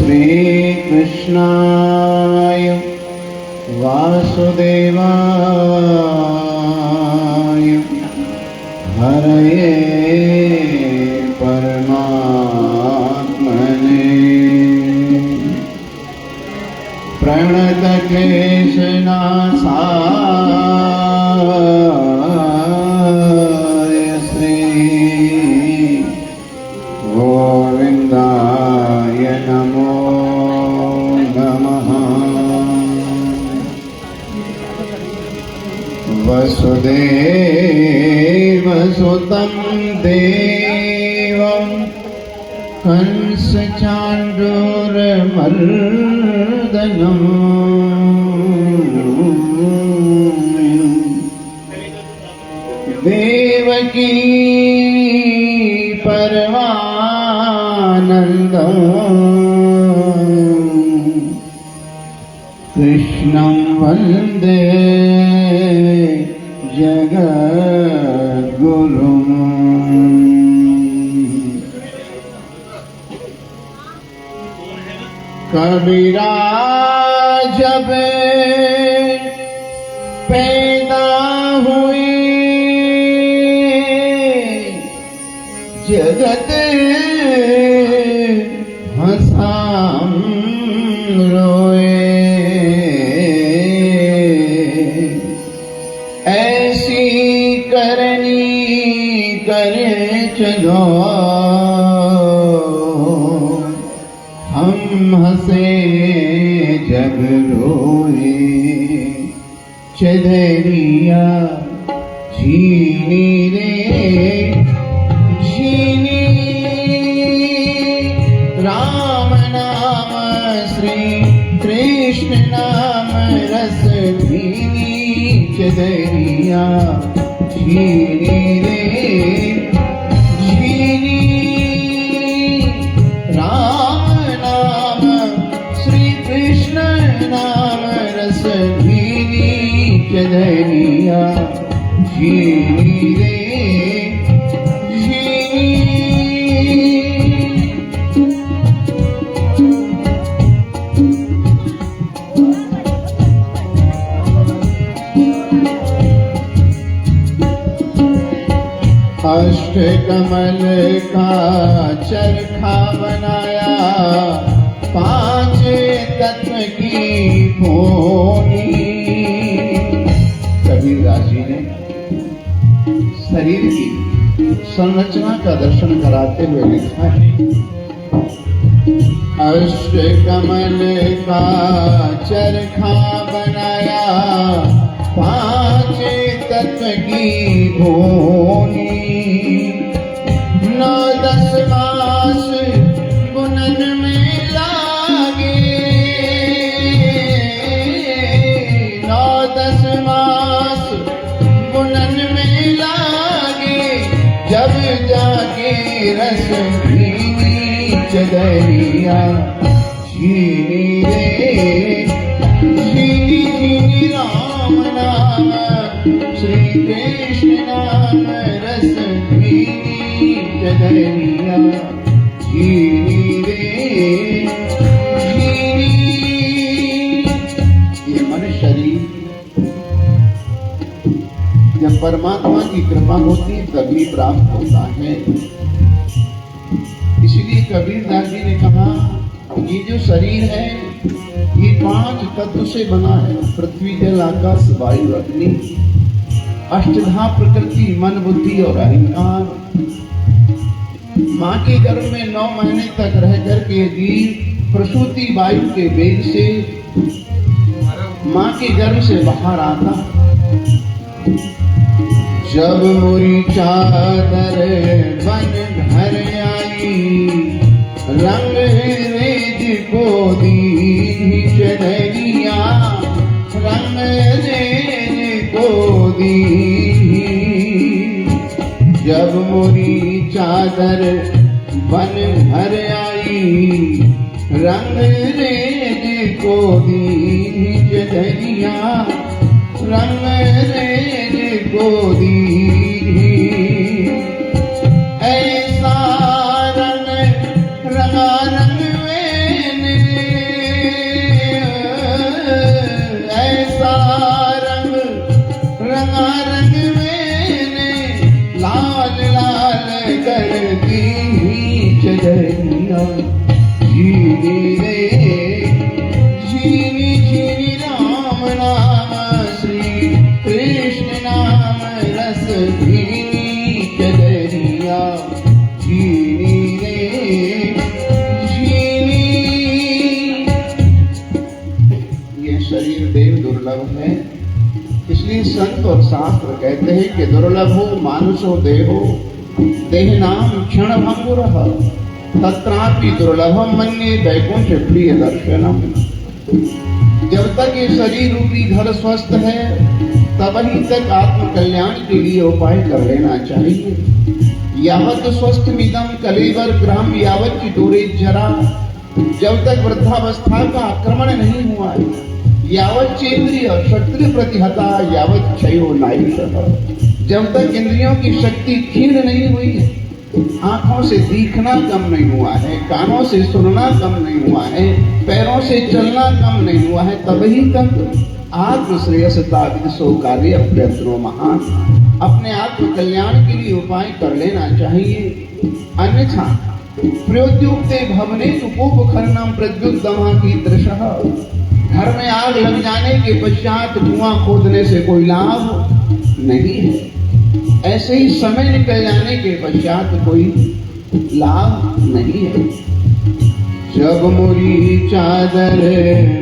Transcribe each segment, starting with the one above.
श्रीकृष्णाय वासुदेवाय हरये परमात्मने प्रणतक्लेशनाशाय श्री गोविन्दाय नमो नमः। वसुदेवसुतं देवं कंसचाण्डूरमर्दनम् देवकी परमानन्दम् कृष्णं वन्दे जगद्गुरुम्। कबीरा जब पैदा हुए जगत हंसाम रोए, ऐसी करनी करे चलो हम हंसे जग रोए। चदरिया झीनी रे झीनी राम नाम श्री कृष्ण नाम रस भीनी। चदरिया झीनी रे झीनी राम नाम श्री कृष्ण नाम रस भीनी। चदरिया झीनी रे अष्ट कमल का चरखा बनाया, पांच तत्व की भोनी। कबीरदास जी ने शरीर की संरचना का दर्शन कराते हुए लिखा है, अष्ट कमल का चरखा बनाया, पांच तत्व की भोनी। 9-10 मास बुनन में लागे, 9-10 मास बुनन में लागे, जब जाके रस भीनी। चदरिया झीनी रे झीनी झीनी राम नाम श्री कृष्ण नाम रस भीनी। चदरिया झीनी रे झीनी। ये मनुष्य शरीर जब परमात्मा की कृपा होती है तभी प्राप्त होता है। इसलिए कबीरदास जी ने कहा ये जो शरीर है ये 5 तत्व से बना है, पृथ्वी जल आकाश वायु अग्नि। अष्टधा प्रकृति मन बुद्धि और अहंकार। माँ के गर्भ में 9 महीने तक रह करके जीव प्रसूति वायु के वेग से माँ के गर्भ से बाहर आता। जब मोरी चादर बन घर आई, रंग रेज को दी चदरिया, रंग रेज को दी। जब मोरी चादर बन घर आई, रंग रेज को दी चदरिया, रंग रेज को दी। ऐसा रंग रंगा रंग में जीवी रे जीवी जीवी राम नाम श्री कृष्ण नाम रस भीनी चदरिया जीवी रे जीवी। ये शरीर देव दुर्लभ है, इसलिए संत और शास्त्र कहते हैं कि दुर्लभो मानुषो देहो देह नाम क्षण भंगुरः तत्रापि दुर्लभम मन्ये वैकुंठ प्रिय दर्शनम। जब तक ये शरीर रूपी घर स्वस्थ है तभी तक आत्म कल्याण के लिए उपाय कर लेना चाहिए। यावत स्वस्थ मिदम कलेवर ग्राम यावत की दूरे जरा, जब तक वृद्धावस्था का आक्रमण नहीं हुआ है, यावत चेन्द्रिय क्षत्रिय प्रतिहता यावत क्षयो नायुषः, जब तक इंद्रियों की शक्ति क्षीण नहीं हुई है, आंखों से दिखना कम नहीं हुआ है, कानों से सुनना कम नहीं हुआ है, पैरों से चलना कम नहीं हुआ है, तभी तक आत्म श्रेयसता विदसो कार्य प्रयत्नो महान, अपने आत्म कल्याण के लिए उपाय कर लेना चाहिए। अन्यथा प्रयोद्युक्ते भवने उपोपखरणम प्रद्युद्दमा की दृशः, घर में आग लग जाने के पश्चात धुआं खोदने से कोई लाभ नहीं है, ऐसे ही समय निकल जाने के पश्चात कोई लाभ नहीं है। जब मोरी चादर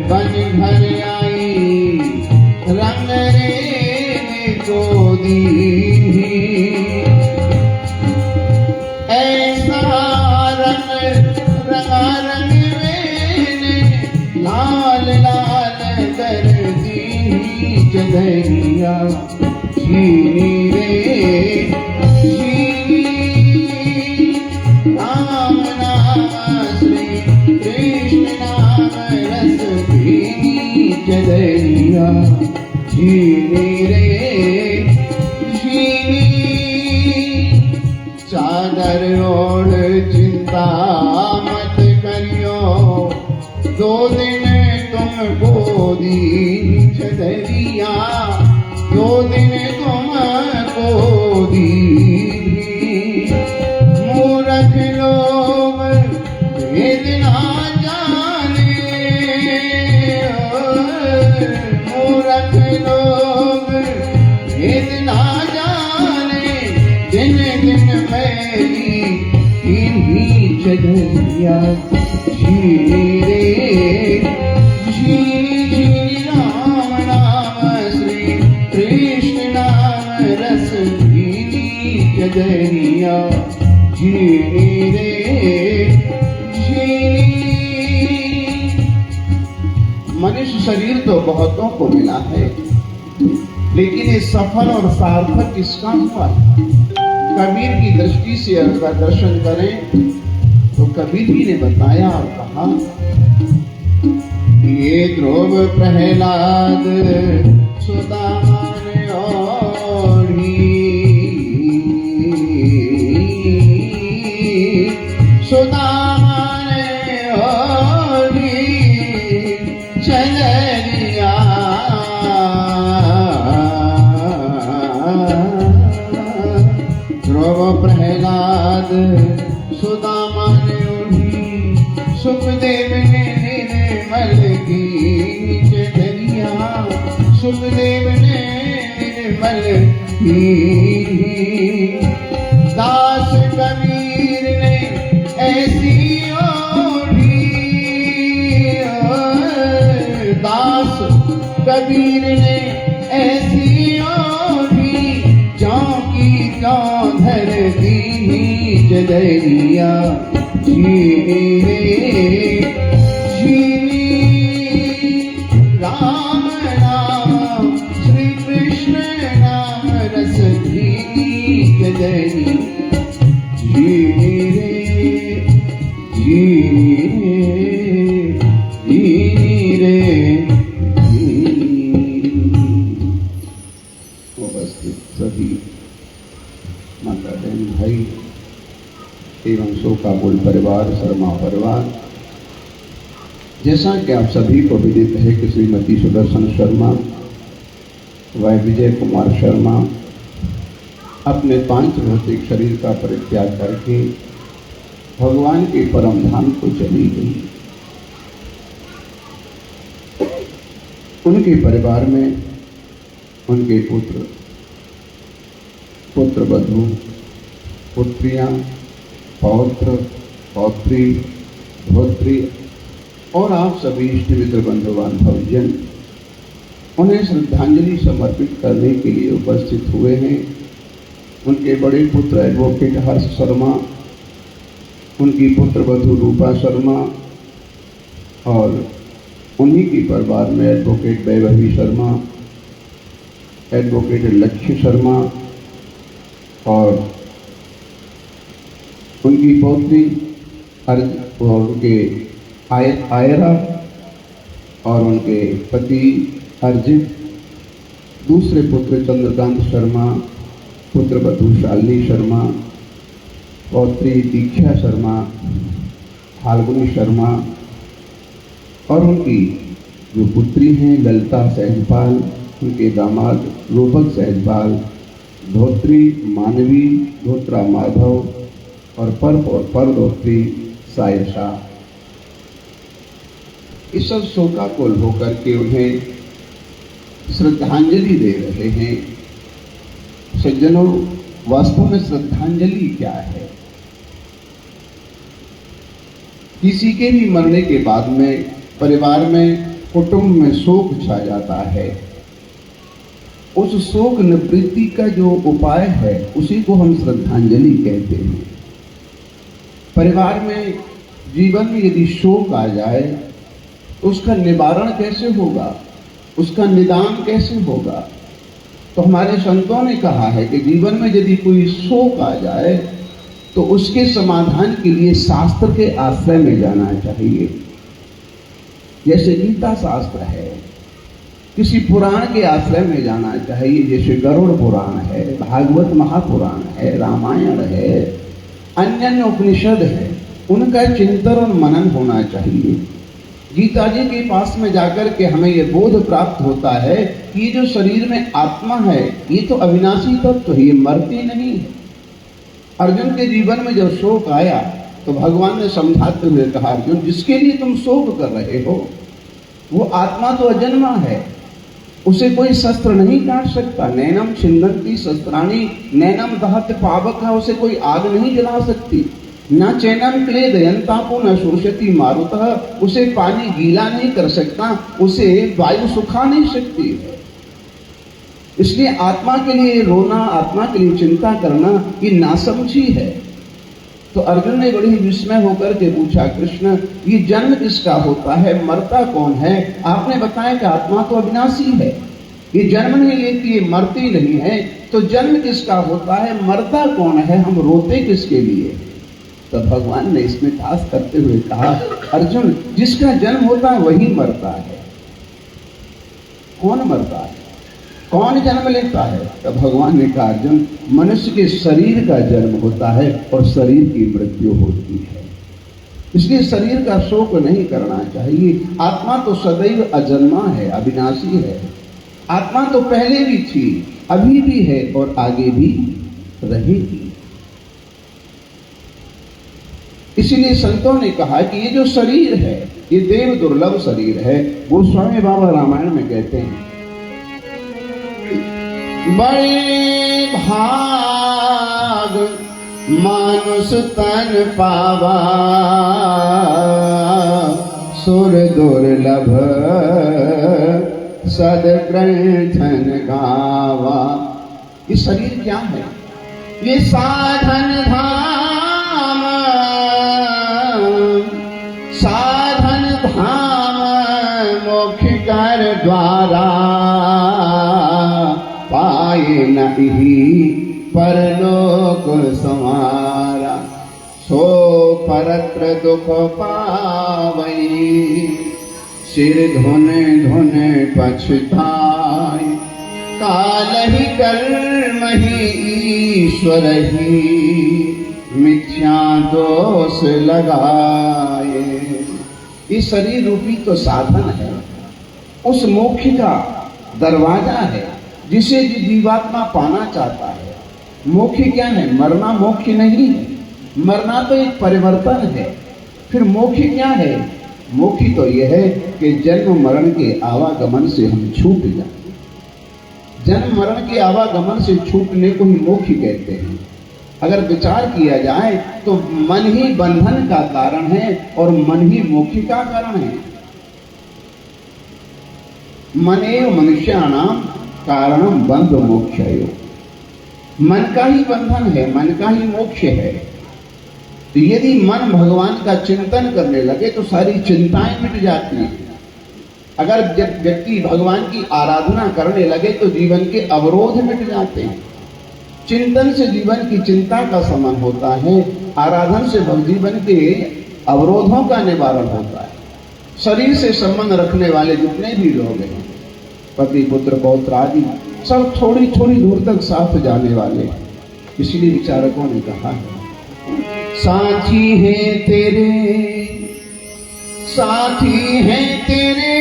बन घर आई रंग रे को दी, ऐसा रंग रंगा रंग मैंने लाल लाल कर दी चदरिया जीवी रे जीवी राम नाम श्री कृष्ण नाम रस भीनी चदरिया जीवी रे जीवी। चादर ओढ़ चिंता मत करियो, 2 दिन तुमको दी चदरिया, 2 दिन तुमको दी। मूर्ख लोग भेद ना जाने, मूर्ख लोग भेद ना जाने, दिन दिन मेरी इन्हीं चदरिया जीवी रे जीवी राम नाम श्री कृष्ण नाम रस भीनी चदरिया जीवी रे जीवी। मनुष्य शरीर तो बहुतों को मिला है, लेकिन ये सफल और सार्थक किसका हुआ? कबीर की दृष्टि से अगर दर्शन करें तो कबीर जी ने बताया और कहा, ये ध्रुव प्रहलाद सुदामान ओढ़ी, सुदामान ओढ़ी चदरिया ध्रुव प्रहलाद सुदामा ने ओढ़ी, सुखदेव ने निर्मल की चदरिया, सुखदेव ने निर्मल की। दास कबीर ने ऐसी ओढ़ी, दास कबीर ने ऐसी ओढ़ी, चौकी क्यों धर दी चदरिया जीवी रे जीवी। राम नाम श्री कृष्ण नाम रस भीनी चदरिया जीवी रे जीवी रे उपस्थित सभी माता बहन भाई एवं शोका मूल परिवार, शर्मा परिवार, जैसा कि आप सभी को विदित है कि श्रीमती सुदर्शन शर्मा व विजय कुमार शर्मा अपने 5 भौतिक शरीर का परित्याग करके भगवान के परम धाम को चली गई। उनके परिवार में उनके पुत्र बधू, पुत्रियां, पौत्र, पौत्री, धोत्री और आप सभी इष्ट मित्र बंधु बांधवजन उन्हें श्रद्धांजलि समर्पित करने के लिए उपस्थित हुए हैं। उनके बड़े पुत्र एडवोकेट हर्ष शर्मा, उनकी पुत्र बधू रूपा शर्मा और उन्हीं के परिवार में एडवोकेट वैभवी शर्मा, एडवोकेट लक्ष्य शर्मा और उनकी पौत्री और उनके आयरा और उनके पति अर्जित, दूसरे पुत्र चंद्रकांत शर्मा, पुत्र बधू शालिनी शर्मा, पौत्री दीक्षा शर्मा, फाल्गुनी शर्मा और उनकी जो पुत्री हैं ललिता सहजपाल, उनके दामाद रूपक सहजपाल, धोत्री मानवी, धोत्रा माधव और पर धोत्री सायशा। इस सब शोकाकुल होकर के उन्हें श्रद्धांजलि दे रहे हैं। सज्जनों, वास्तव में श्रद्धांजलि क्या है? किसी के भी मरने के बाद में परिवार में, कुटुंब में शोक छा जाता है। उस शोक निवृत्ति का जो उपाय है उसी को हम श्रद्धांजलि कहते हैं। परिवार में, जीवन में यदि शोक आ जाए तो उसका निवारण कैसे होगा, उसका निदान कैसे होगा? तो हमारे संतों ने कहा है कि जीवन में यदि कोई शोक आ जाए तो उसके समाधान के लिए शास्त्र के आश्रय में जाना चाहिए। जैसे गीता शास्त्र है, किसी पुराण के आश्रय में जाना चाहिए, जैसे गरुड़ पुराण है, भागवत महापुराण है, रामायण है, अन्य उपनिषद है, उनका चिंतन और मनन होना चाहिए। गीता जी के पास में जाकर के हमें यह बोध प्राप्त होता है कि ये जो शरीर में आत्मा है ये तो अविनाशी तत्व है, ये मरती नहीं है। अर्जुन के जीवन में जब शोक आया तो भगवान ने समझाते हुए कहा, अर्जुन जिसके लिए तुम शोक कर रहे हो वो आत्मा तो अजन्मा है, उसे कोई शस्त्र नहीं काट सकता। नैनम छिन्दन्ति शस्त्राणि नैनम दहत पावकः, उसे कोई आग नहीं जला सकती। न चैनम क्लेदयन्तापो न शोषयति मारुतः, उसे पानी गीला नहीं कर सकता, उसे वायु सुखा नहीं सकती है। इसलिए आत्मा के लिए रोना, आत्मा के लिए चिंता करना ये नासमझी है। तो अर्जुन ने बड़ी विस्मय होकर के पूछा, कृष्ण ये जन्म किसका होता है, मरता कौन है? आपने बताया कि आत्मा तो अविनाशी है, ये जन्म नहीं लेती, ये मरती नहीं है, तो जन्म किसका होता है, मरता कौन है, हम रोते किसके लिए? तो भगवान ने इसमें खास करते हुए कहा, अर्जुन जिसका जन्म होता है वही मरता है। कौन मरता है, कौन जन्म लेता है? तो भगवान ने कहा, अर्जुन मनुष्य के शरीर का जन्म होता है और शरीर की मृत्यु होती है। इसलिए शरीर का शोक नहीं करना चाहिए। आत्मा तो सदैव अजन्मा है, अविनाशी है। आत्मा तो पहले भी थी, अभी भी है और आगे भी रहेगी। इसीलिए संतों ने कहा कि ये जो शरीर है ये देव दुर्लभ शरीर है। वो स्वामी बाबा रामायण में कहते हैं, बड़े भाग मानुष तन पावा, सुर दुर्लभ सदग्रंथन गावा। ये शरीर क्या है? ये साधन धाम, साधन धाम मोक्ष कर द्वारा, पाए नहीं परलोक समारा, सो परत्र दुख पावई, सिर धुने धुने पछताई, काल ही कर्म ही ईश्वर ही, मिथ्या दोष लगाए। इस शरीर रूपी तो साधन है, उस मोक्ष का दरवाजा है जिसे जीवात्मा पाना चाहता है। मोक्ष क्या है? मरना मोक्ष नहीं है, मरना तो एक परिवर्तन है। फिर मोक्ष क्या है? मोक्षी तो यह है कि जन्म मरण के आवागमन से हम छूट जाएं। जन्म मरण के आवागमन से छूटने को ही मोक्ष कहते हैं। अगर विचार किया जाए तो मन ही बंधन का कारण है और मन ही मोक्ष का कारण है। मनेव मनुष्याणाम कारणम बंध मोक्षयो। मन का ही बंधन है, मन का ही मोक्ष है। तो यदि मन भगवान का चिंतन करने लगे तो सारी चिंताएं मिट जाती हैं। अगर जब व्यक्ति भगवान की आराधना करने लगे तो जीवन के अवरोध मिट जाते हैं। चिंतन से जीवन की चिंता का शमन होता है, आराधन से जीवन के अवरोधों का निवारण होता है। शरीर से संबंध रखने वाले जितने भी लोग हैं, पति पुत्र पौत्र आदि, सब थोड़ी थोड़ी दूर तक साथ जाने वाले। इसलिए विचारकों ने कहा है, साथी हैं तेरे, साथी हैं तेरे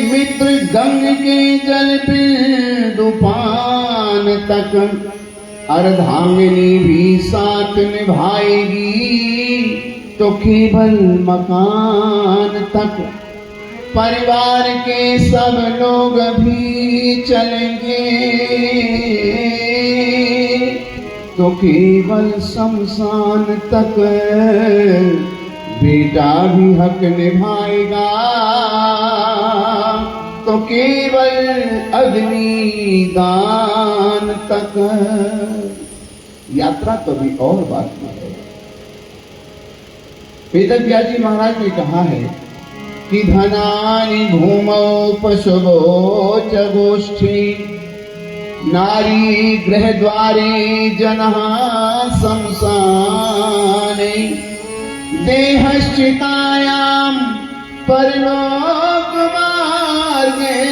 मित्र गंग के जल बिंदु पान तक, अर्धांगिनी भी साथ निभाएगी तो केवल मकान तक। परिवार के सब लोग भी चलेंगे तो केवल शमशान तक। बेटा भी हक निभाएगा तो केवल अग्नि दान तक। यात्रा तो भी और बात है। वेदव्यास जी महाराज ने कहा है कि धनानि भूमौ पशवो च गोष्ठी, नारी गृह द्वारे जनः शमशाने, देहश्चितायां परलोक मार्गे,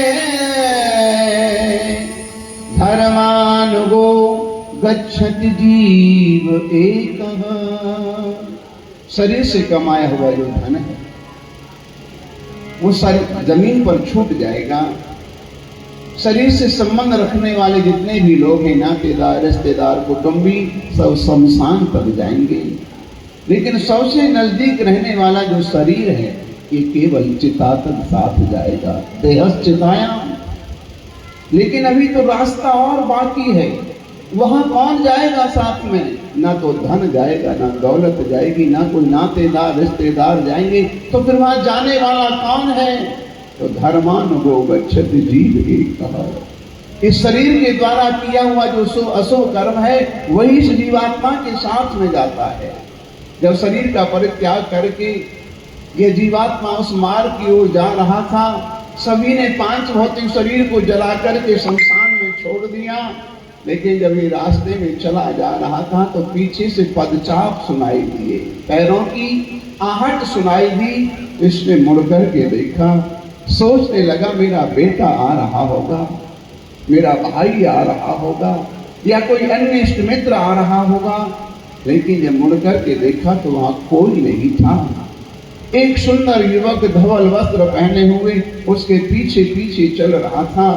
धर्मानुगो गच्छति जीव एकः। शरीर से कमाया हुआ जो धन है वो सारी जमीन पर छूट जाएगा। शरीर से संबंध रखने वाले जितने भी लोग हैं, नातेदार रिश्तेदार कुटुंबी, सब शमशान तक जाएंगे। लेकिन सबसे नजदीक रहने वाला जो शरीर है ये केवल चिता तक साथ जाएगा, देहश्चितायां। लेकिन अभी तो रास्ता और बाकी है। वहां कौन जाएगा साथ में? ना तो धन जाएगा, ना दौलत जाएगी, ना कोई नातेदार रिश्तेदार जाएंगे। तो फिर वहां जाने वाला कौन है? तो धर्मानुगो गच्छति जीव एकः। इस शरीर के द्वारा किया हुआ जो शुभ अशुभ कर्म है वही इस जीवात्मा के साथ में जाता है। जब शरीर का परित्याग करके ये जीवात्मा उस मार्ग की ओर जा रहा था, सभी ने पांच भौतिक शरीर को जला करके शमशान में छोड़ दिया। लेकिन जब ये रास्ते में चला जा रहा था तो पीछे से पदचाप सुनाई दिए, पैरों की आहट सुनाई दी। इसने मुड़ करके देखा, सोचने लगा मेरा बेटा आ रहा होगा, मेरा भाई आ रहा होगा, या कोई अन्य इष्ट मित्र आ रहा होगा। लेकिन जब मुड़ करके देखा तो वहां कोई नहीं था। एक सुंदर युवक धवल वस्त्र पहने हुए उसके पीछे पीछे चल रहा था।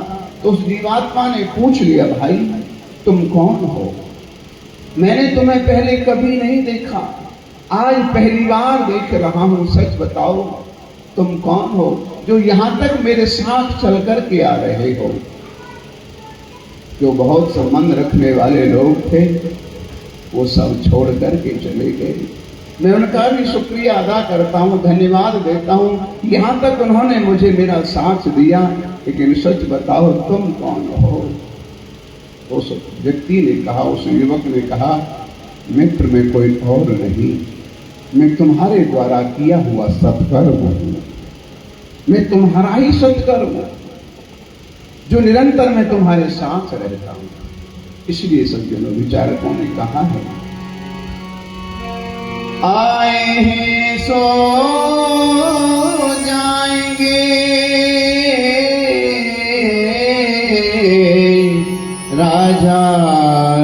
तो उस जीवात्मा ने पूछ लिया, भाई तुम कौन हो? मैंने तुम्हें पहले कभी नहीं देखा, आज पहली बार देख रहा हूं, सच बताओ तुम कौन हो जो यहां तक मेरे साथ चल कर के आ रहे हो? जो बहुत संबंध रखने वाले लोग थे वो सब छोड़ करके चले गए। मैं उनका भी शुक्रिया अदा करता हूँ, धन्यवाद देता हूँ, यहाँ तक उन्होंने मुझे मेरा साथ दिया। लेकिन सच बताओ तुम कौन हो? उस व्यक्ति ने कहा, उस युवक ने कहा, मित्र में कोई और नहीं, मैं तुम्हारे द्वारा किया हुआ सत्कर्म हूँ, मैं तुम्हारा ही सत्कर्म हूँ जो निरंतर मैं तुम्हारे साथ रहता हूँ। इसलिए सज्जनों विचारकों ने कहा है, आए हैं सो जाएंगे, राजा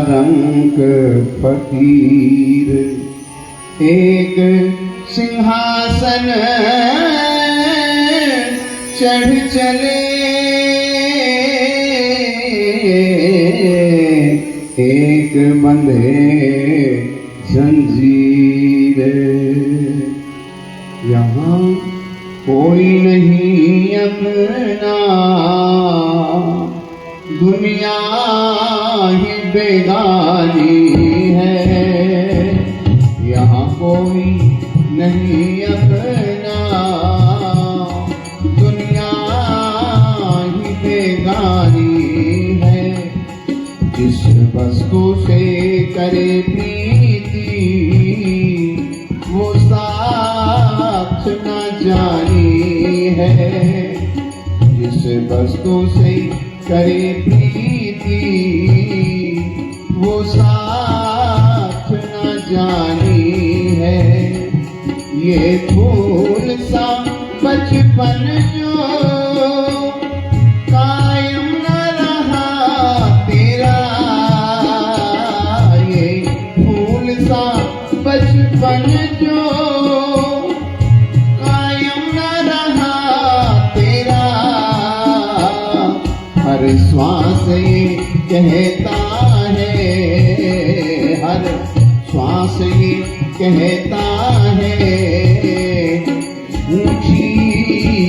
रंग फकीर एक सिंहासन चढ़ चले, एक बंधे जंजीर। यहाँ कोई नहीं अपना, दुनिया ही बेगानी है। यहाँ कोई नहीं अपना, दुनिया ही बेगानी है। जिस वस्तु से करे प्रीति, वो साथ न जानी है। जिस वस्तु से करे प्रीति, वो साथ न जानी है। ये फूल सा बचपन जो कायम न रहा तेरा, ये फूल सा बचपन जो कायम न रहा तेरा। हर श्वास ये कहता है, हर श्वास ये कहता है, ऊंची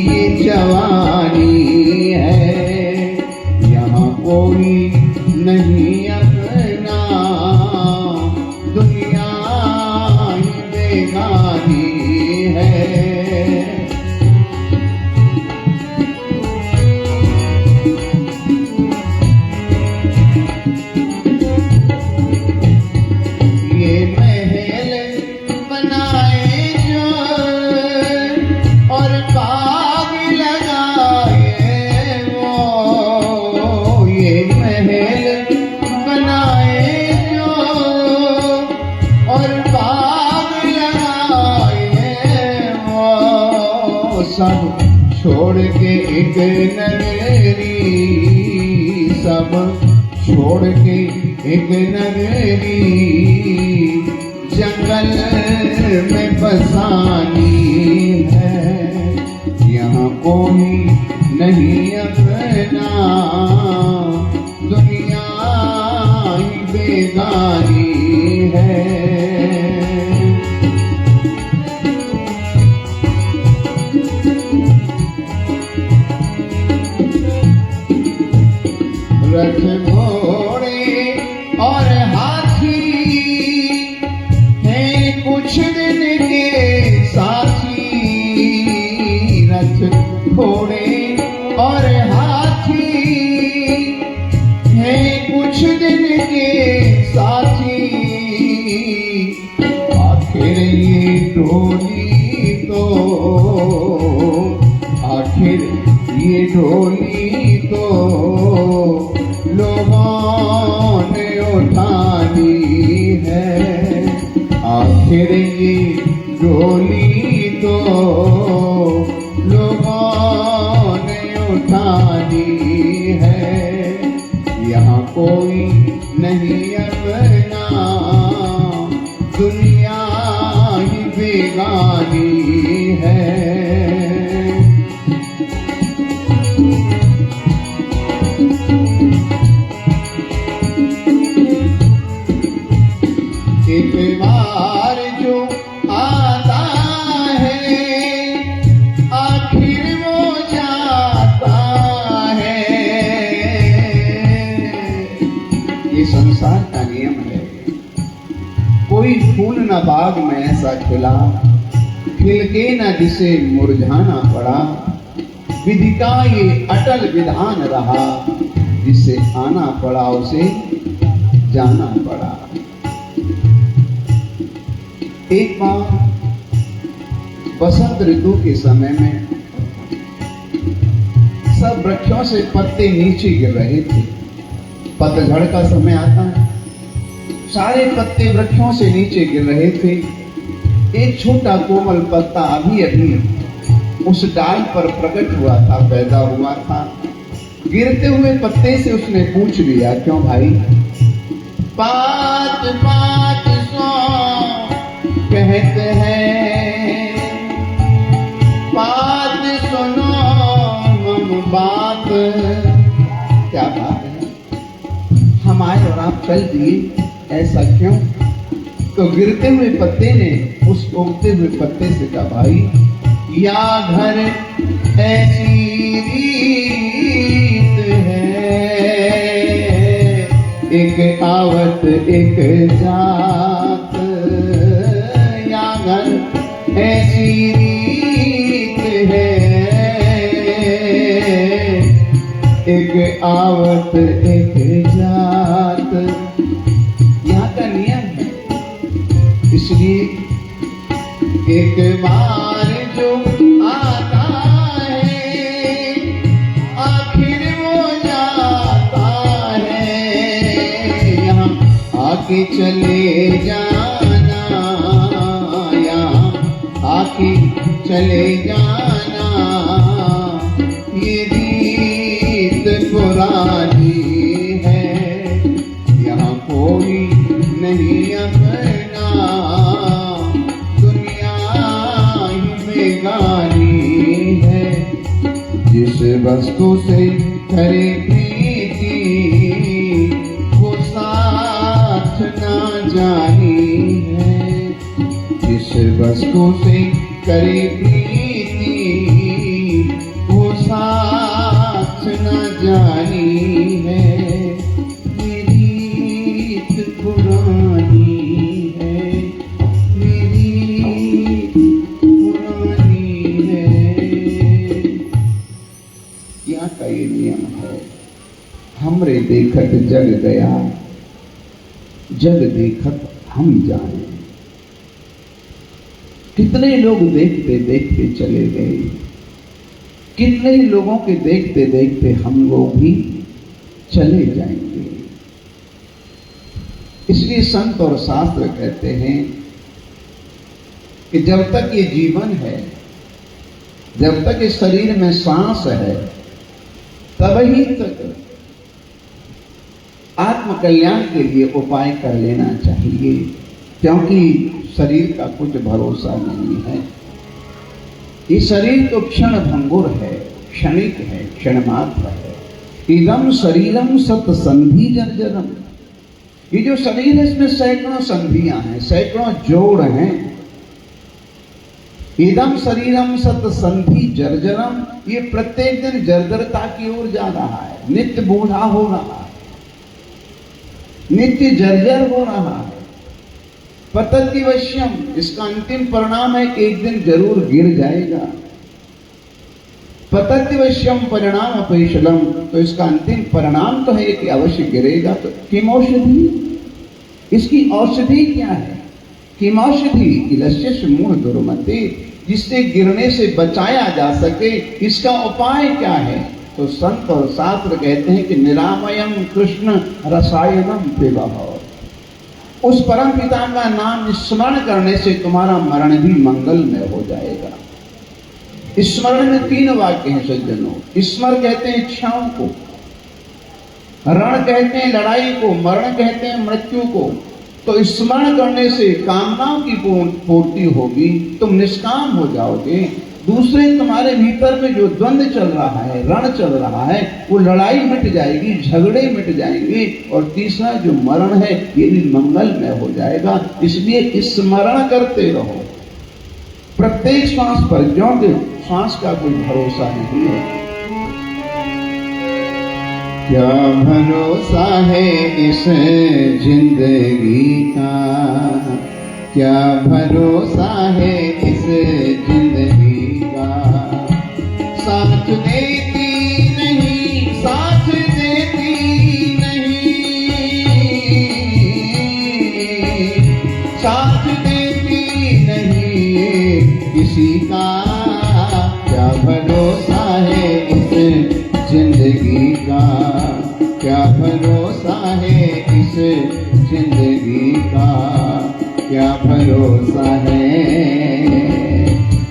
ये जवानी है। यहाँ कोई नहीं अपना, दुनिया ही बेगानी है। सब छोड़ के एक नगरी, सब छोड़ के एक नगरी, जंगल में बसानी है। यहाँ कोई नहीं अपना, दुनिया ही बेगानी है। रथ घोड़े और हाथी हैं कुछ दिन के साथी। रथ घोड़े और हाथी हैं कुछ दिन के साथी। आखिर ये डोली तो, आखिर ये डोली तो लोगों ने उठानी है। आखिर ये डोली तो लोगों ने उठानी है। यहाँ कोई नहीं अपना, दुनिया ही बेगानी है। एक बार जो आता है, आखिर वो जाता है। ये संसार का नियम है। कोई फूल न बाग में ऐसा खिला, खिल के न जिसे मुरझाना पड़ा। विधि का ये अटल विधान रहा, जिसे आना पड़ा उसे जाना पड़ा। एक बार बसंत ऋतु के समय में सब वृक्षों से पत्ते नीचे गिर रहे थे। पतझड़ का समय आता है, सारे पत्ते वृक्षों से नीचे गिर रहे थे। एक छोटा कोमल पत्ता अभी अभी उस डाल पर प्रकट हुआ था, पैदा हुआ था। गिरते हुए पत्ते से उसने पूछ लिया, क्यों भाई? पात पात सो कहते हैं, बात सुनो मम बात। क्या बात है, हम आए और आप चल दिए, ऐसा क्यों? तो गिरते हुए पत्ते ने उस उगते हुए पत्ते से कहा, भाई या घर ऐसी रीत है, एक आवत एक जात, या घर ऐसी रीत है, एक आवत एक जात। यहाँ का नियम है, इसलिए एक बार जो आता है आखिर वो जाता है। यहाँ आके चले जाना, यहाँ आके चले जाना, ये रीत पुरानी है। यहाँ कोई नहीं अपना, दुनिया ही बेगानी है। जिस वस्तु से करे प्रीति वो साथ ना जानी है। जिस वस्तु से करे प्रीति वो साथ न जानी है। मेरी रीत पुरानी है, मेरी रीत पुरानी है। यहाँ का ये नियम है, हमरे देखत जग गया, जग देखत हम जाए। कितने लोग देखते देखते चले गए, कितने लोगों के देखते देखते हम लोग भी चले जाएंगे। इसलिए संत और शास्त्र कहते हैं कि जब तक ये जीवन है, जब तक इस शरीर में सांस है, तभी तक आत्म कल्याण के लिए उपाय कर लेना चाहिए, क्योंकि शरीर का कुछ भरोसा नहीं है। ये शरीर तो क्षण भंगुर है, क्षणिक है, क्षण मात्र है। इदम शरीरम सत संधि जर्जरम, ये जो शरीर है इसमें सैकड़ों संधियां हैं, सैकड़ों जोड़ हैं। इदम शरीरम सत संधि जर्जरम, ये प्रत्येक दिन जर्जरता की ओर जा रहा है, नित्य बूढ़ा हो रहा है, नित्य जर्जर हो रहा है। पततिवश्यम, इसका अंतिम परिणाम है कि एक दिन जरूर गिर जाएगा। पततिवश्यम परिणाम अपैशलम, तो इसका अंतिम परिणाम तो है कि अवश्य गिरेगा। तो किम औषधि, इसकी औषधि क्या है? किम औषधि इलस्य मूढ़ दुर्मते, जिससे गिरने से बचाया जा सके, इसका उपाय क्या है? तो संत और शास्त्र कहते हैं कि निरामयम कृष्ण रसायनम पिबह, उस परम पिता का नाम स्मरण करने से तुम्हारा मरण भी मंगलमय हो जाएगा। स्मरण में 3 वाक्य हैं सज्जनों। स्मर कहते हैं इच्छाओं को, रण कहते हैं लड़ाई को, मरण कहते हैं मृत्यु को। तो स्मरण करने से कामनाओं की पूर्ति होगी, तुम निष्काम हो जाओगे। दूसरे, तुम्हारे भीतर में जो द्वंद्व चल रहा है, रण चल रहा है, वो लड़ाई मिट जाएगी, झगड़े मिट जाएंगे। और तीसरा जो मरण है ये भी मंगलमय हो जाएगा। इसलिए स्मरण करते रहो प्रत्येक श्वास पर, क्योंकि श्वास का कोई भरोसा नहीं है। क्या भरोसा है इस जिंदगी का, क्या भरोसा है इस जिंदगी का। साथ देती नहीं, साथ देती नहीं, साथ देती नहीं किसी का। क्या भरोसा है इस जिंदगी का, क्या भरोसा है इस जिंदगी का। क्या भरोसा है,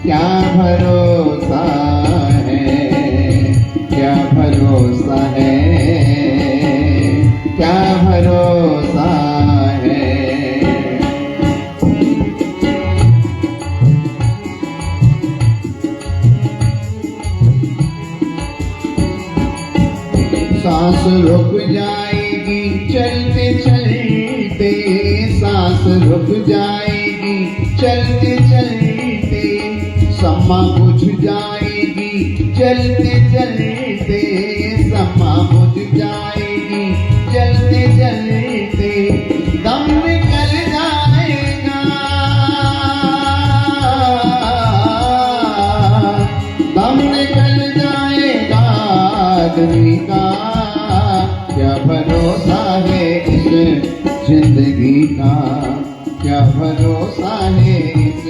क्या भरोसा है, क्या भरोसा है, क्या भरोसा है। सांस रुक जाएगी चलते चलते, सांस रुक जाएगी चलते चलते। समा बुझ जाएगी चलते चलते, समा बुझ जाएगी चलते चलते, दम निकल जाएगा, दम निकल जाएगा आदमी का। क्या भरोसा है इस जिंदगी का, क्या भरोसा है इस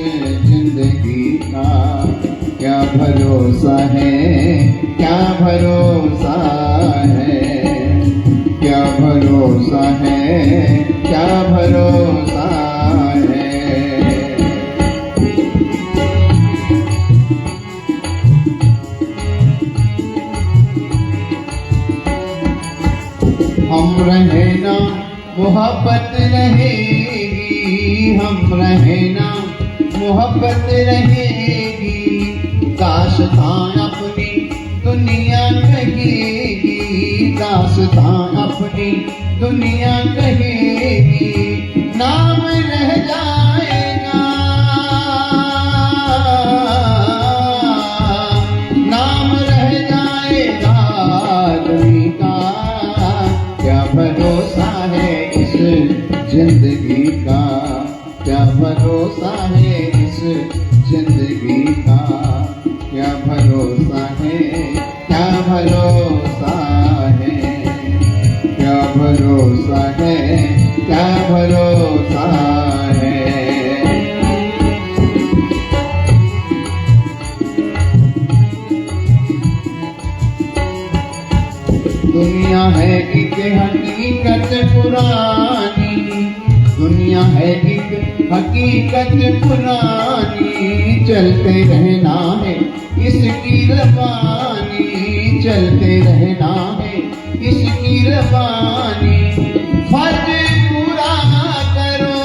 जिंदगी का, क्या भरोसा है, क्या भरोसा है, क्या भरोसा है, क्या भरोसा है। हम रहे ना मोहब्बत रहेगी, हम रहे ना मोहब्बत रहेगी, दास्तां अपनी दुनिया कहेगी, दास्तां अपनी दुनिया कहेगी, नाम रह जाएगा, नाम रह जाएगा आदमी का। क्या भरोसा है इस जिंदगी का, क्या भरोसा है इस जिंदगी का, क्या भरोसा है, क्या भरोसा है, क्या भरोसा है, क्या भरोसा है। दुनिया है एक हकीकत पुरानी, दुनिया है एक हकीकत पुरानी, चलते रहना है इसकी रवानी, चलते रहना है इसकी रवानी। फर्ज पूरा करो,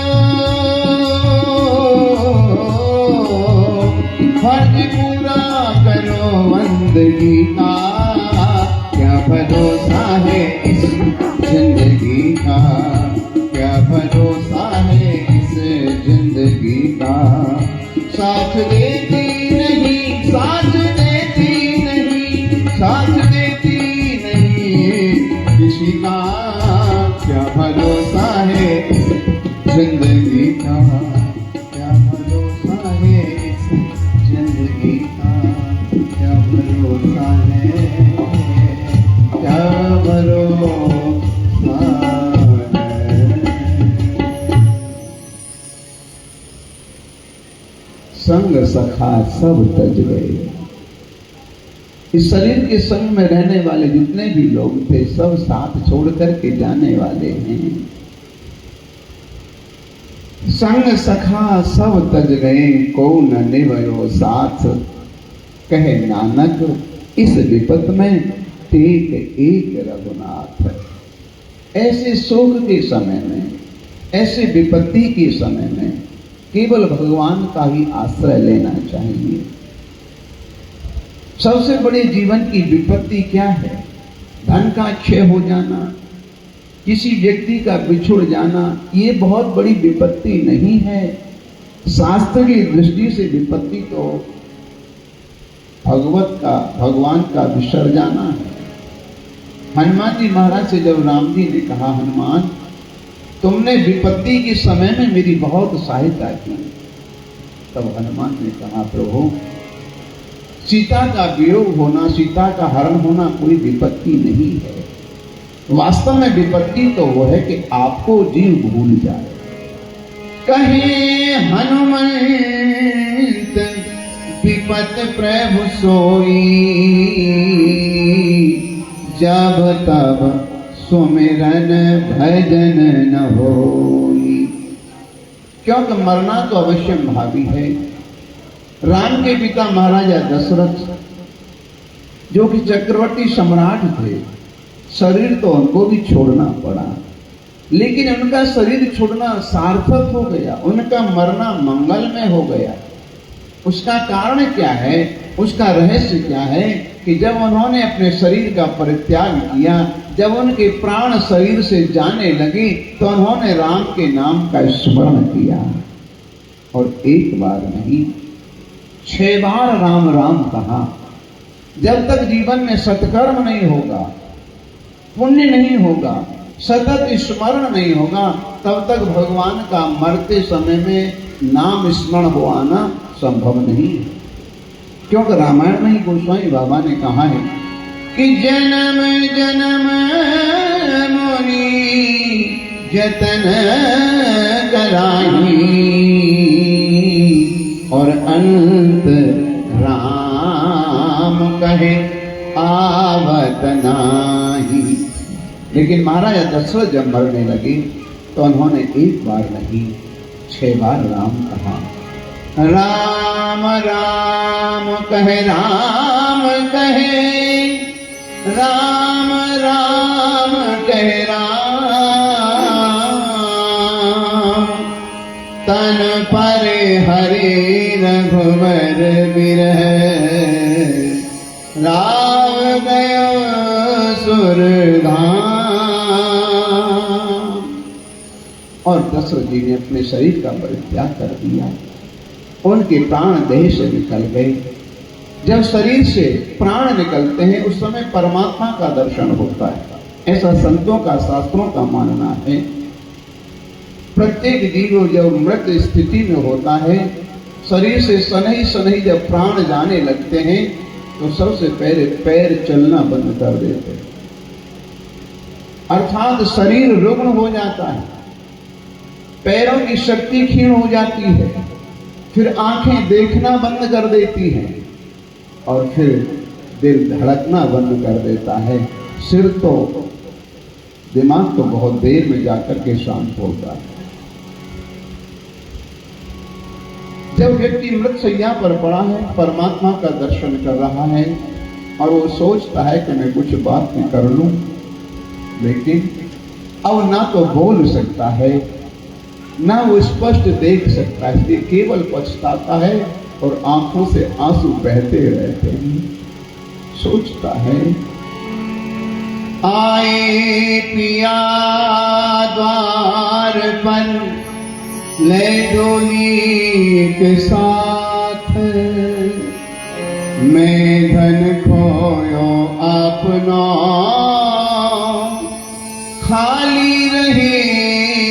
फर्ज पूरा करो बंदगी का। क्या भरोसा है इस जिंदगी का, क्या भरोसा है इस जिंदगी का। साथ देती नहीं, साथ देती नहीं, साथ देती नहीं किसी का। क्या भरोसा है इस जिंदगी का, क्या भरोसा है इस जिंदगी का, क्या भरोसा है, क्या भरोसा है। संग सखा सब तज गए। इस शरीर के संग में रहने वाले जितने भी लोग थे सब साथ छोड़ करके जाने वाले हैं। संग सखा सब तज गए, को न निभयो साथ, कहे नानक इस विपत में टेक एक रघुनाथ। ऐसे शोक के समय में, ऐसे विपत्ति के समय में केवल भगवान का ही आश्रय लेना चाहिए। सबसे बड़ी जीवन की विपत्ति क्या है? धन का क्षय हो जाना, किसी व्यक्ति का बिछुड़ जाना, ये बहुत बड़ी विपत्ति नहीं है। शास्त्र की दृष्टि से विपत्ति तो भगवान का विसर जाना है। हनुमान जी महाराज से जब राम जी ने कहा, हनुमान तुमने विपत्ति के समय में मेरी बहुत सहायता की, तब हनुमान ने कहा, प्रभु सीता का वियोग होना, सीता का हरण होना कोई विपत्ति नहीं है। वास्तव में विपत्ति तो वो है कि आपको जीव भूल जाए। कहे हनुमंत विपत प्रभु सोई, जब तब सुमिरन भजन न होई। क्योंकि मरना तो अवश्य भावी है। राम के पिता महाराजा दशरथ जो कि चक्रवर्ती सम्राट थे, शरीर तो उनको भी छोड़ना पड़ा, लेकिन उनका शरीर छोड़ना सार्थक हो गया, उनका मरना मंगलमय हो गया। उसका कारण क्या है? उसका रहस्य क्या है कि जब उन्होंने अपने शरीर का परित्याग किया, जब उनके प्राण शरीर से जाने लगे, तो उन्होंने राम के नाम का स्मरण किया। और एक बार नहीं, 6 बार राम राम कहा। जब तक जीवन में सत्कर्म नहीं होगा, पुण्य नहीं होगा, सतत स्मरण नहीं होगा, तब तक भगवान का मरते समय में नाम स्मरण हो आना संभव नहीं है। क्योंकि रामायण में ही गोस्वामी बाबा ने कहा है कि जन्म जन्म मुनि जतन कराही और अंत राम कहे आवत नाही। लेकिन महाराजा दशरथ जब मरने लगे तो उन्होंने एक बार नहीं 6 बार राम कहा। राम राम कहे राम कहे, राम राम कहे राम, तन पर हरे रघुवर बिरह, राव गयो सुरधाम। और दशरथ जी ने अपने शरीर का परित्याग कर दिया, उनके प्राण देह से निकल गए। जब शरीर से प्राण निकलते हैं उस समय परमात्मा का दर्शन होता है, ऐसा संतों का शास्त्रों का मानना है। प्रत्येक जीव जब मृत स्थिति में होता है, शरीर से शनैः शनैः जब प्राण जाने लगते हैं तो सबसे पहले पैर चलना बंद कर देते हैं, अर्थात शरीर रुग्ण हो जाता है, पैरों की शक्ति क्षीण हो जाती है, फिर आंखें देखना बंद कर देती हैं और फिर दिल धड़कना बंद कर देता है। सिर तो, दिमाग तो बहुत देर में जाकर के शांत होता है। जब व्यक्ति मृतशैया पर पड़ा है, परमात्मा का दर्शन कर रहा है और वो सोचता है कि मैं कुछ बात कर लूं, लेकिन अब ना तो बोल सकता है ना वो स्पष्ट देख सकता है, इसलिए केवल पछताता है और आंखों से आंसू बहते रहते हैं। सोचता है आए पिया द्वार पर ले डोली के साथ, मैं धन खोयो अपना खाली रहे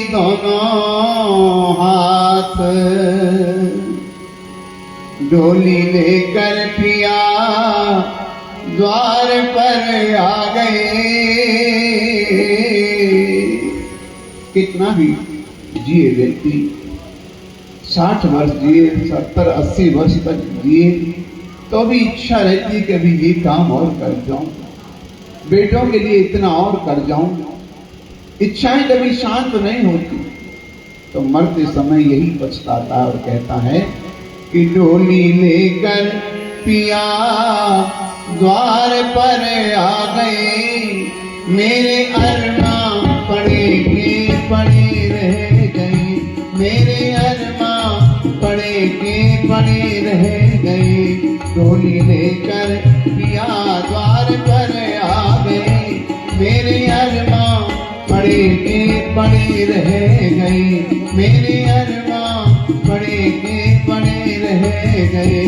दोनों हाथ। डोली लेकर पिया द्वार पर आ गए। कितना भी जिए व्यक्ति, 60 वर्ष जिए, 70-80 वर्ष तक जिए, तो भी इच्छा रहती कि अभी ये काम और कर जाऊं, बेटों के लिए इतना और कर जाऊं। इच्छाएं कभी शांत नहीं होती, तो मरते समय यही पछताता और कहता है कि डोली लेकर पिया द्वार पर आ गए, मेरे अरमान पड़े के पड़े रह गए, मेरे अरमान पड़े के पड़े रह गए। डोली लेकर पिया द्वार पर आ गए, मेरे अरमान पड़े के पड़े रह गए, मेरे अरमान पड़े के पड़े रह गए।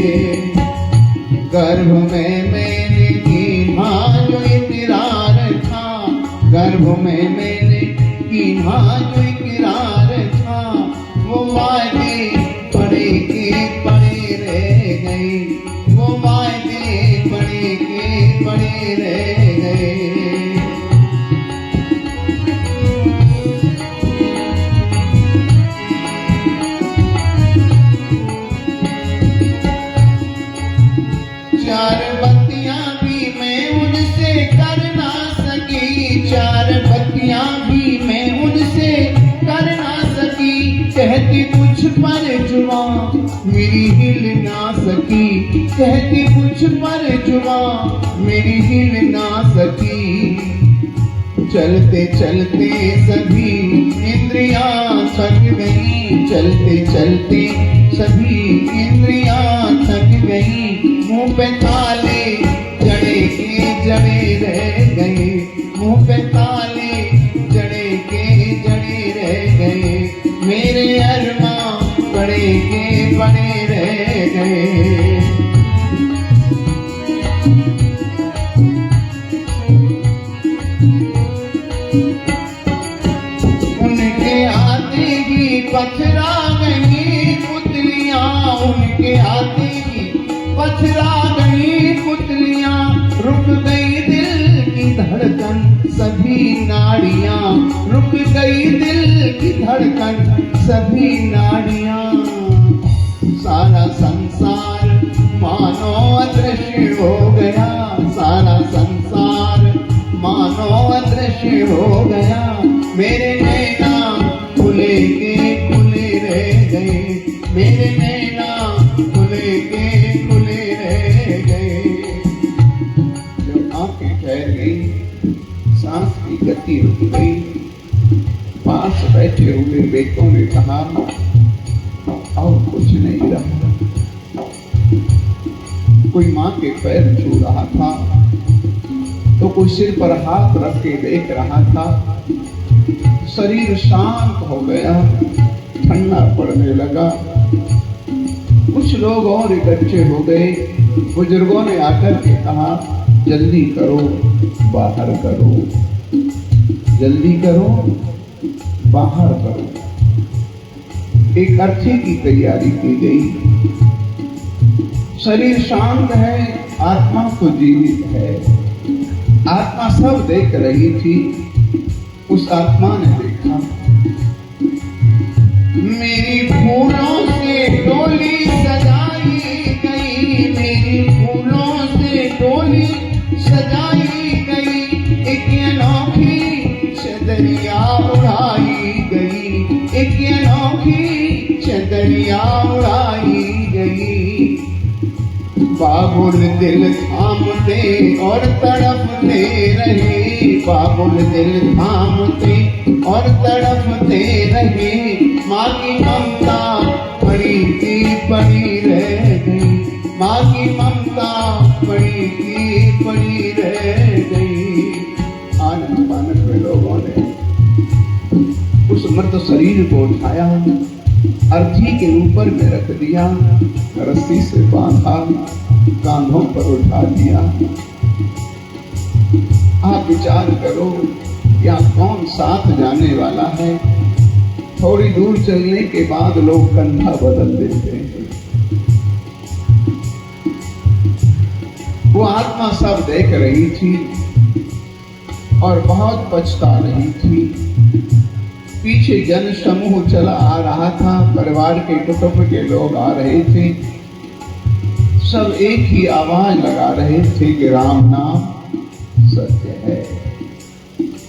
गर्भ में मेरे की मां जो इकरार था, गर्भ में मेरे की मां जो इकरार था, वो वादे पड़े के पड़े रह गए, वो वादे पड़े के पड़े रह गए। चार बत्तियां भी मैं उनसे कर ना सकी, चार बत्तियां भी मैं उनसे कर ना सकी। कहती कुछ पर जुबान मेरी हिल ना सकी, कहती कुछ पर जुबान मेरी हिल ना सकी। चलते चलते सभी इंद्रियां थक गई, चलते चलते सभी इंद्रियां थक गई। मुंह पे ताले जड़े के जड़े रह गए, मुंह पे ताले जड़े के जड़े रह गए, मेरे अरमान पड़े के पड़े रह गए। पथरा गई पुतलियां, रुक गई दिल की धड़कन, सभी नाड़ियां रुक गई दिल की धड़कन, सभी नाड़ियां। सारा संसार मानो अदृश्य हो गया, सारा संसार मानो अदृश्य हो गया। मेरे नैना खुले के खुले रह गए, मेरे नैना खुले के खुले रह गए। जब आंखें ठहर गई, सांस की गति रुक गई, पास बैठे हुए बेटों ने कहा और कुछ नहीं रहा। कोई माँ के पैर छू रहा था तो कोई सिर पर हाथ रख के देख रहा था। शरीर शांत हो गया, ठंडा पड़ने लगा। कुछ लोग और इकट्ठे हो गए। बुजुर्गों ने आकर के कहा जल्दी करो, बाहर करो, जल्दी करो, बाहर करो। एक अर्थी की तैयारी की गई। शरीर शांत है, आत्मा तो जीवित है। आत्मा सब देख रही थी। उस आत्मा ने देखा, मेरी फूलों से डोली सजाई गई, मेरी फूलों से डोली सजाई गई। एक अनोखी चदरिया उड़ाई गई, एक अनोखी चदरिया उड़ाई गई। बाबुल दिल थामते और तड़पते रहे, बाबुल दिल थामते और तड़पते रहे। माँ की ममता पड़ी की पड़ी रह गई, माँ की ममता पड़ी की पड़ी रह गई। आनंद पानक में लोगों ने उस मृत शरीर को उठाया, अर्थी के ऊपर में रख दिया, रस्सी से बांधा, कांधों पर उठा दिया। आप विचार करो, या कौन साथ जाने वाला है। थोड़ी दूर चलने के बाद लोग कंधा बदल देते हैं। वो आत्मा सब देख रही थी और बहुत पछता रही थी। पीछे जन समूह चला आ रहा था, परिवार के कुटुंब के लोग आ रहे थे। सब एक ही आवाज लगा रहे थे कि राम नाम सत्य है।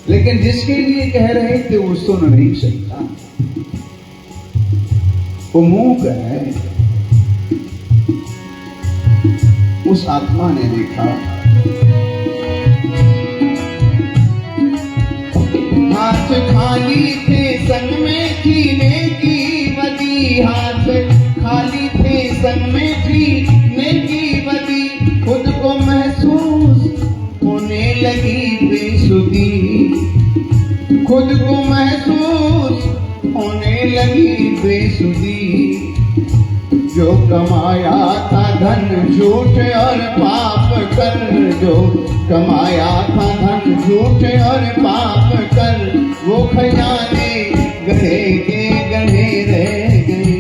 लेकिन जिसके लिए कह रहे थे वो सुन नहीं सकता, वो मूक है। उस आत्मा ने देखा, हाथ खाली थे संग में थी नेकी बदी, हाथ खाली थे संग में थी नेकी बदी। खुद को महसूस होने लगी बेसुधी, खुद को महसूस होने लगी बेसुधी। जो कमाया था धन झूठ और पाप कर, जो कमाया था धन झूठ और पाप कर, वो खजाने गढ़े के गढ़े रह गए,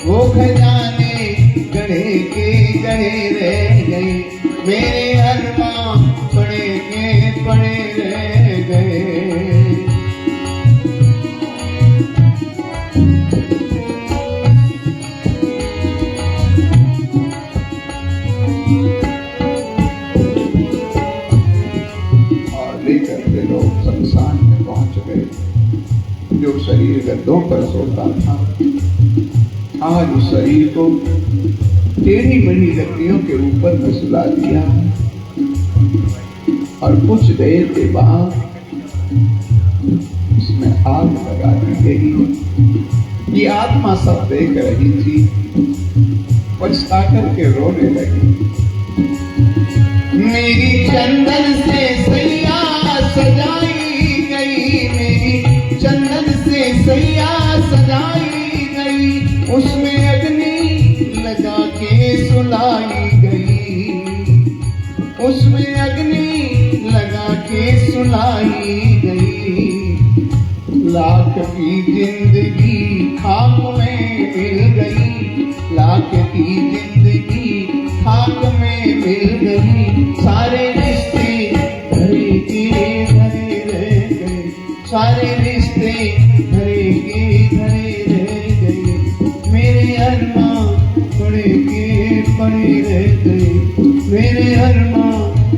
वो खजाने गढ़े के गढ़े रह गए। मेरे अरमान पड़े के पड़े रह गए। शमशान में पहुंच गए। जो शरीर गद्दों पर सोता था, आज उस शरीर को टेढ़ी मेढ़ी लकड़ियों के ऊपर में सुला दिया और कुछ देर के बाद उसमें आग लगा दी गई। ये आत्मा सब देख रही थी, पछता करके रोने लगी। मेरी चंदन से सैया सजाई गई, मेरी चंदन से सैया सजाई गई। उसमें अग्नि लगा के सुलाई गई, उसमें अग्नि लगा के सुलाई गई। लाख की जिंदगी खाक में मिल गई, लाख की जिंदगी खाक में सारे रिश्ते धरे के धरे रह गए, सारे रिश्ते धरे के धरे रह गए, मेरे अरमां पड़े के पड़े रह गए, मेरे अरमां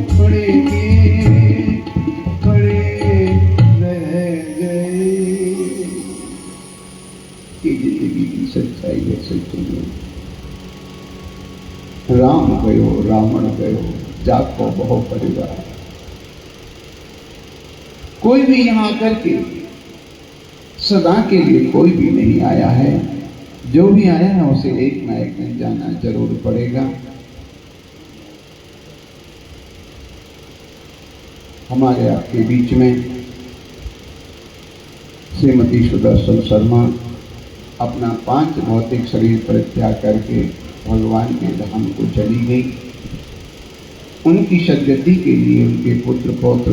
पड़े के पड़े रह गए। ये जिंदगी की सच्चाई है, सच्ची है। राम गयो रावण गयो, जाको बहु परिवार। कोई भी यहां आकर के सदा के लिए कोई भी नहीं आया है। जो भी आया है उसे एक ना एक दिन जाना जरूर पड़ेगा। हमारे आपके बीच में श्रीमती सुदर्शन शर्मा अपना 5 भौतिक शरीर परित्याग करके भगवान के धाम को चली गई। उनकी सद्गति के लिए उनके पुत्र पौत्र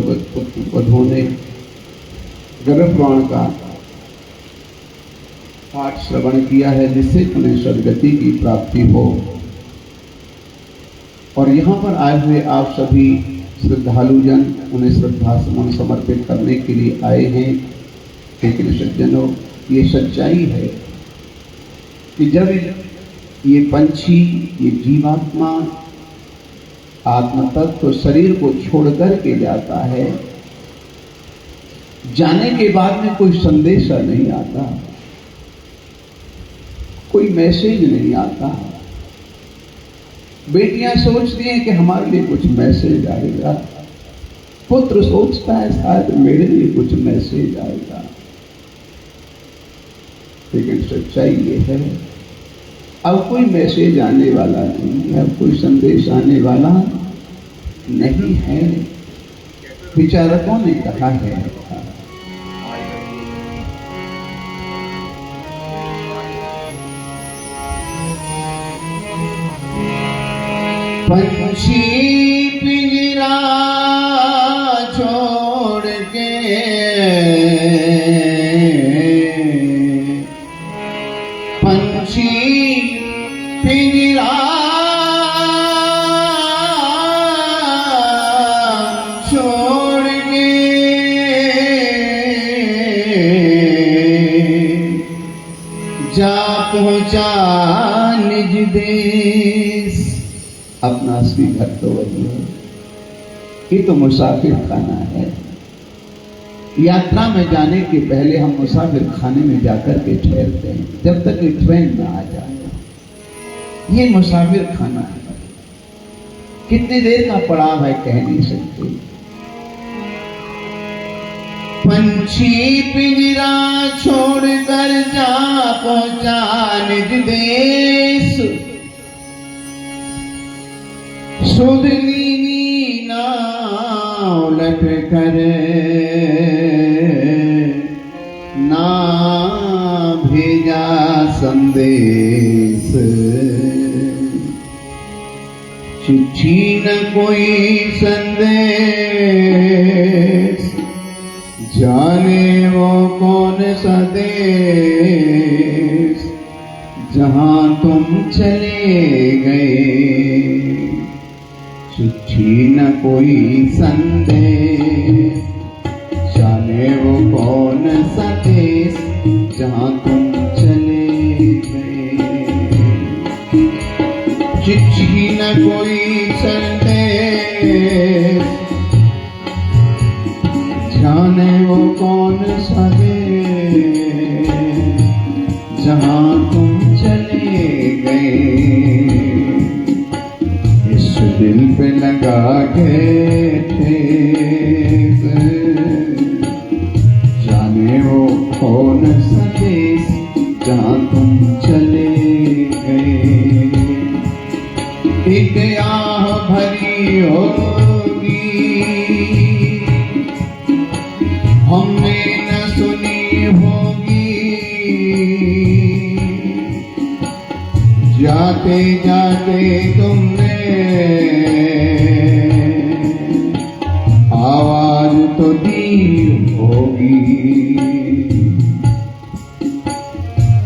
वधुओं ने गर्भपुराण का पाठ श्रवण किया है, जिससे उन्हें सद्गति की प्राप्ति हो। और यहाँ पर आए हुए आप सभी श्रद्धालुजन उन्हें श्रद्धा सुमन समर्पित करने के लिए आए हैं। लेकिन सज्जनों, ये सच्चाई है कि जब ये पंछी, ये जीवात्मा आत्म तत्व शरीर को छोड़ करके जाता है, जाने के बाद में कोई संदेशा नहीं आता, कोई मैसेज नहीं आता। बेटियां सोचती हैं कि हमारे लिए कुछ मैसेज आएगा, पुत्र सोचता है शायद मेरे लिए कुछ मैसेज आएगा। लेकिन सच्चाई ये है, अब कोई मैसेज आने वाला नहीं है, अब कोई संदेश आने वाला नहीं है। विचारकों ने कहा है, पंछी पिंजरा छोड़ के पंछी पिंजरा छोड़ के जा पहुंचा निज देश। अपना असली घर तो वही है। ये तो मुसाफिर खाना है। यात्रा में जाने के पहले हम मुसाफिर खाने में जाकर के ठहरते हैं, जब तक कि ट्रेन ना आ जाए। ये मुसाफिर खाना है। कितनी देर का पड़ाव है कह नहीं सकते। पंछी पिंजरा छोड़कर जा पहुंचा निज देश, सुधनी नाव लट कर ना भेजा संदेश, चिट्ठी न कोई संदेश, जाने वो कौन सा देश जहां तुम चले गए। चिट्ठी न कोई संदेश, जाने वो कौन सा देश जहां तुम चले गए। चिट्ठी न कोई संदेश, जाने वो कौन सा देश जहां तुम चले गए। दिल पे लगा के ठेस, जाने वो कौन सा देश जहां तुम चले गए। एक आह भरी होगी हमने न सुनी होगी, जाते जाते तुमने आवाज तो दी होगी।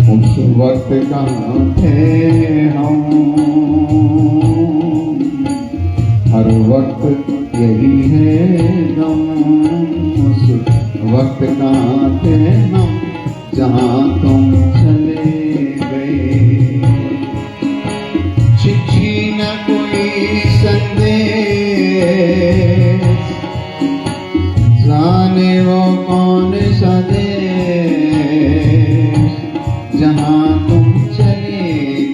उस वक्त कहाँ थे हम, हर वक्त वक्त यही है गम, उस वक्त कहाँ थे हम जहाँ तुम चले गए। चिट्ठी न कोई संदेश, जाने वो कौन सा देश जहाँ तुम चले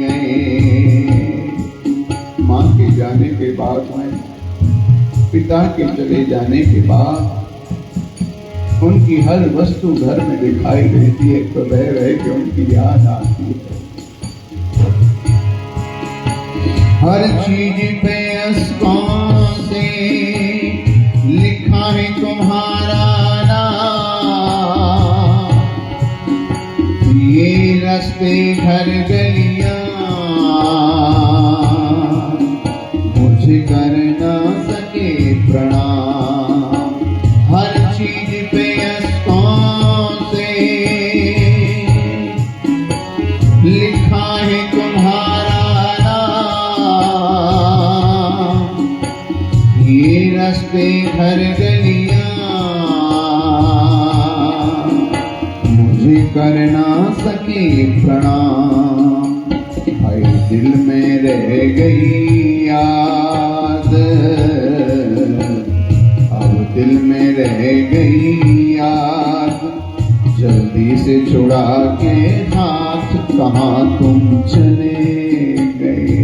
गए। माँ के जाने के बाद में, पिता के चले जाने के बाद उनकी हर वस्तु घर में दिखाई देती है, तो रह रह के उनकी याद आती है। हर चीज पे अस्कों से लिखा है तुम्हारा नाम, ये रास्ते घर गलियां मुझे कर ना सके प्रणाम। हर चीज पे अस्कों से लिखा है तुम्हारा नाम, ये रास्ते घर गलियां मुझे कर ना सके प्रणाम। भाई दिल में रह गई याद, अब दिल में रह गई याद, जल्दी से छुड़ा के हाथ कहाँ तुम चले गए।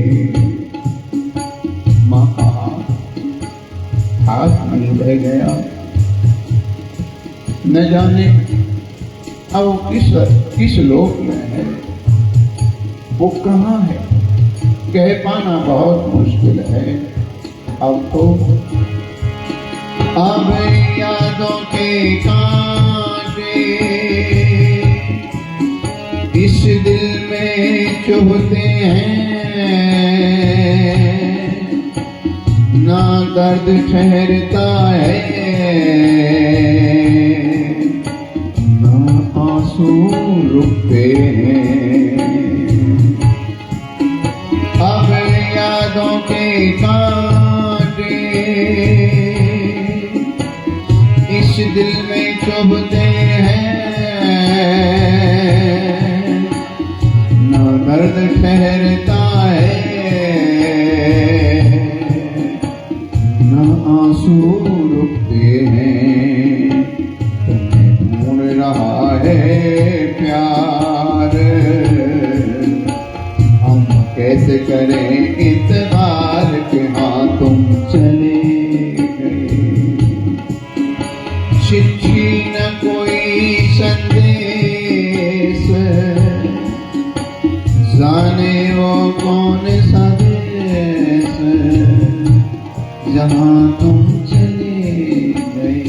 माँ का हाथ नहीं रह गया, न जाने अब किस लोक में है, वो कहाँ है, कह पाना बहुत मुश्किल है। अब तो अब यादों के कांटे इस दिल में चुभते हैं, ना दर्द ठहरता है, ना आंसू रुकते हैं। अब यादों के कांटे इस दिल में चुभते हैं, ना दर्द ठहरता है, ना आंसू रुकते हैं। तुम्हें ढूंढ रहा है प्यार, हम कैसे करें इतबार के हाँ तुम चले गए। चिट्ठी न कोई संदेश, जाने वो कौन सा देश जहाँ तुम चले गए,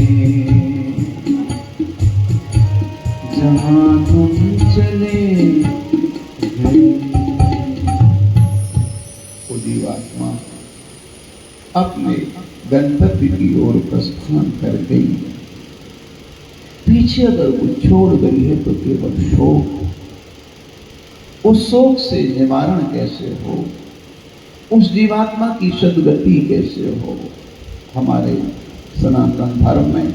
जहाँ तुम चले गए। वो जीवात्मा अपने गंतव्य की ओर प्रस्थान कर गई। पीछे अगर वो छोड़ गई है तो केवल शोक, उस शोक से निवारण कैसे हो, उस जीवात्मा की सद्गति कैसे हो। हमारे सनातन धर्म में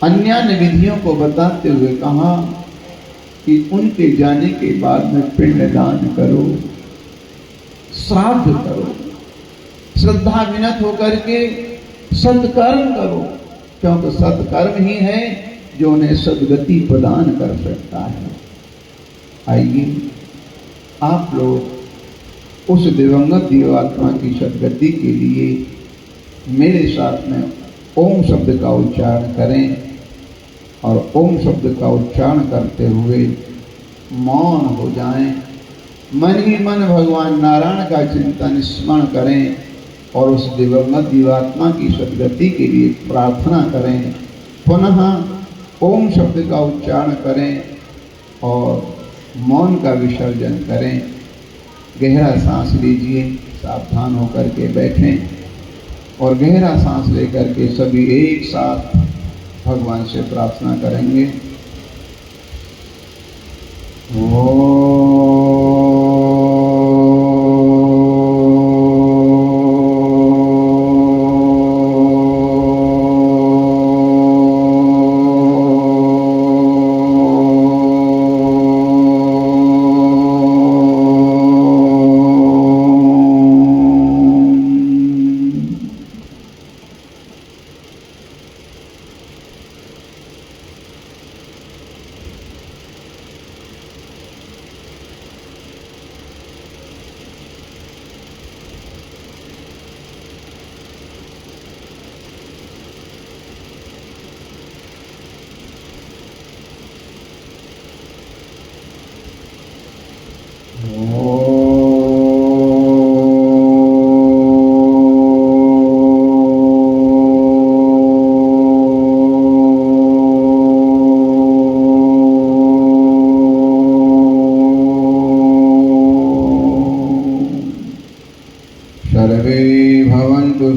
अन्य विधियों को बताते हुए कहा कि उनके जाने के बाद में पिंडदान करो, श्राद्ध करो, श्रद्धा विनत होकर के सत्कर्म करो, क्योंकि सत्कर्म ही है जो उन्हें सद्गति प्रदान कर सकता है। आइए आप लोग उस दिवंगत जीवात्मा की सद्गति के लिए मेरे साथ में ओम शब्द का उच्चारण करें, और ओम शब्द का उच्चारण करते हुए मौन हो जाएं, मन ही मन भगवान नारायण का चिंतन स्मरण करें और उस दिवंगत जीवात्मा की सद्गति के लिए प्रार्थना करें। पुनः ओम शब्द का उच्चारण करें और मौन का विसर्जन करें। गहरा सांस लीजिए, सावधान होकर के बैठें और गहरा सांस लेकर के सभी एक साथ भगवान से प्रार्थना करेंगे।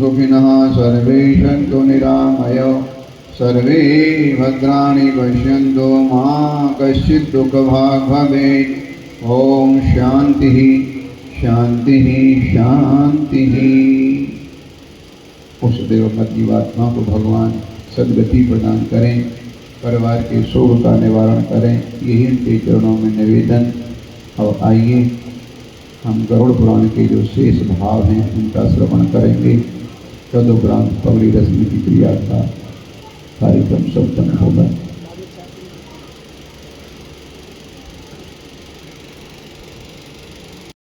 सुखिनः सर्वे सन्तु निरामया सर्वे भद्राणि पश्यन्तु मा कश्चित् दुःखभाग् भवेत्। ओम शांति शांति शांति। उस दिवंगत जीवात्मा को भगवान सद्गति प्रदान करें, परिवार के शोक का निवारण करें, यही उनके चरणों में निवेदन। और आइए हम गरुड़ पुराण के जो शेष भाव हैं उनका श्रवण करेंगे। तदुपरांत पगड़ी रस्म की क्रिया का कार्यक्रम संपन्न होगा।